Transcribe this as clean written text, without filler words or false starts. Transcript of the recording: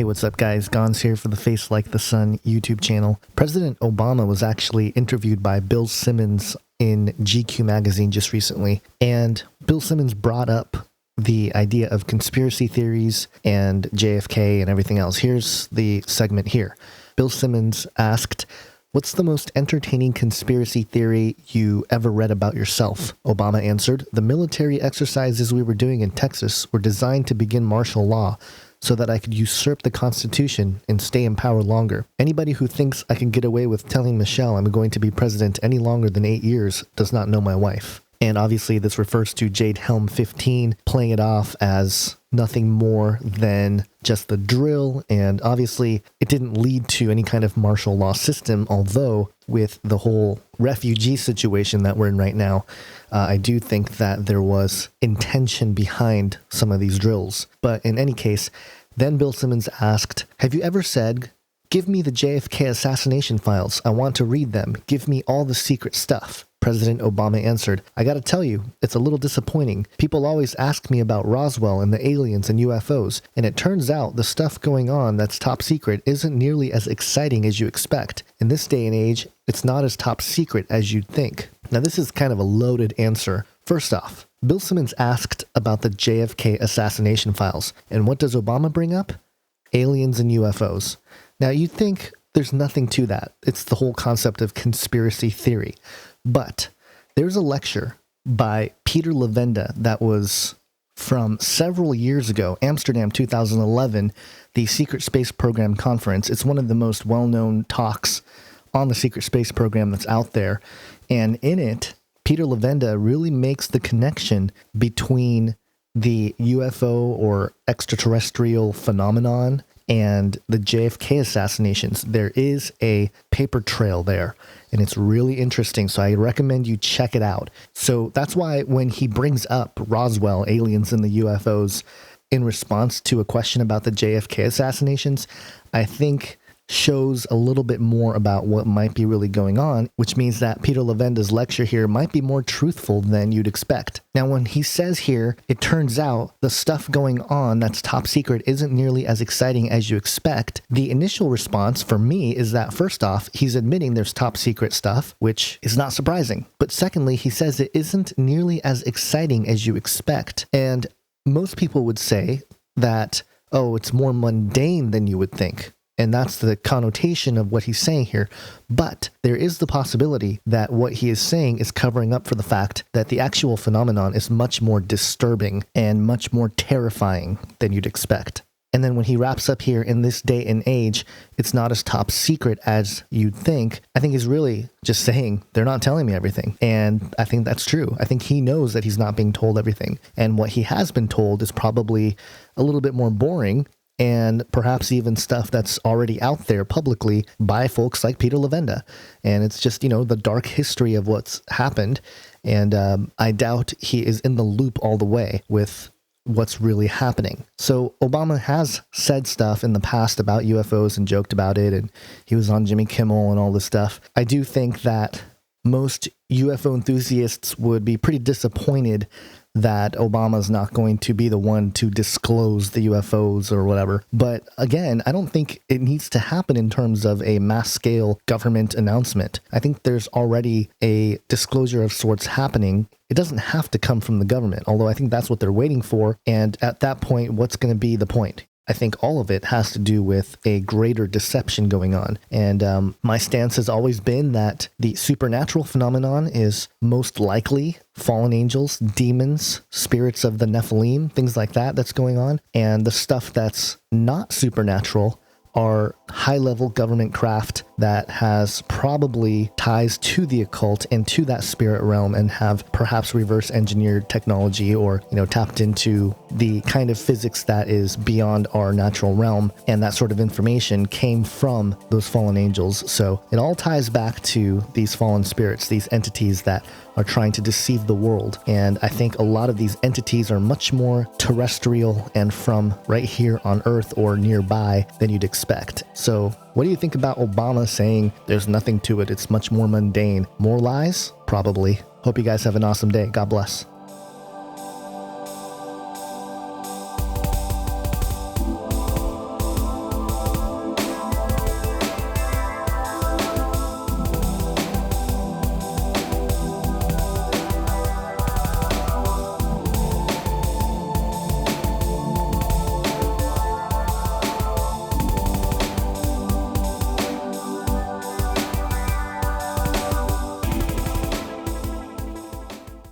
Hey, what's up guys? Gons here for the Face Like the Sun YouTube channel. President Obama was actually interviewed by Bill Simmons in GQ magazine just recently, and Bill Simmons brought up the idea of conspiracy theories and JFK and everything else. Here's the segment here. Bill Simmons asked, "What's the most entertaining conspiracy theory you ever read about yourself?" Obama answered, "The military exercises we were doing in Texas were designed to begin martial law so that I could usurp the Constitution and stay in power longer. Anybody who thinks I can get away with telling Michelle I'm going to be president any longer than 8 years does not know my wife." And obviously this refers to Jade Helm 15, playing it off as nothing more than just the drill. And obviously it didn't lead to any kind of martial law system, although with the whole refugee situation that we're in right now, I do think that there was intention behind some of these drills. But in any case, then Bill Simmons asked, "Have you ever said, 'Give me the JFK assassination files. I want to read them. Give me all the secret stuff'?" President Obama answered, "I gotta tell you, it's a little disappointing. People always ask me about Roswell and the aliens and UFOs, and it turns out the stuff going on that's top secret isn't nearly as exciting as you expect. In this day and age, it's not as top secret as you'd think." Now this is kind of a loaded answer. First off, Bill Simmons asked about the JFK assassination files, and what does Obama bring up? Aliens and UFOs. Now you'd think there's nothing to that. It's the whole concept of conspiracy theory. But there's a lecture by Peter Levenda that was from several years ago, Amsterdam 2011, the Secret Space Program Conference. It's one of the most well-known talks on the Secret Space Program that's out there. And in it, Peter Levenda really makes the connection between the UFO or extraterrestrial phenomenon and the JFK assassinations. There is a paper trail there, and it's really interesting, so I recommend you check it out. So that's why when he brings up Roswell, aliens, and the UFOs in response to a question about the JFK assassinations, I think shows a little bit more about what might be really going on, which means that Peter Levenda's lecture here might be more truthful than you'd expect. Now, when he says here, it turns out the stuff going on that's top secret isn't nearly as exciting as you expect, the initial response for me is that first off, he's admitting there's top secret stuff, which is not surprising. But secondly, he says it isn't nearly as exciting as you expect. And most people would say that, oh, it's more mundane than you would think. And that's the connotation of what he's saying here. But there is the possibility that what he is saying is covering up for the fact that the actual phenomenon is much more disturbing and much more terrifying than you'd expect. And then when he wraps up here, in this day and age, it's not as top secret as you'd think, I think he's really just saying, they're not telling me everything. And I think that's true. I think he knows that he's not being told everything. And what he has been told is probably a little bit more boring, and perhaps even stuff that's already out there publicly by folks like Peter Levenda. And it's just, the dark history of what's happened. And I doubt he is in the loop all the way with what's really happening. So Obama has said stuff in the past about UFOs and joked about it, and he was on Jimmy Kimmel and all this stuff. I do think that most UFO enthusiasts would be pretty disappointed that Obama's not going to be the one to disclose the UFOs or whatever. But again, I don't think it needs to happen in terms of a mass scale government announcement. I think there's already a disclosure of sorts happening. It doesn't have to come from the government, although I think that's what they're waiting for. And at that point, what's going to be the point? I think all of it has to do with a greater deception going on. And my stance has always been that the supernatural phenomenon is most likely fallen angels, demons, spirits of the Nephilim, things like that that's going on. And the stuff that's not supernatural are high-level government craft that has probably ties to the occult and to that spirit realm, and have perhaps reverse engineered technology or, tapped into the kind of physics that is beyond our natural realm. And that sort of information came from those fallen angels. So it all ties back to these fallen spirits, these entities that are trying to deceive the world. And I think a lot of these entities are much more terrestrial and from right here on Earth or nearby than you'd expect. So what do you think about Obama saying there's nothing to it? It's much more mundane. More lies? Probably. Hope you guys have an awesome day. God bless.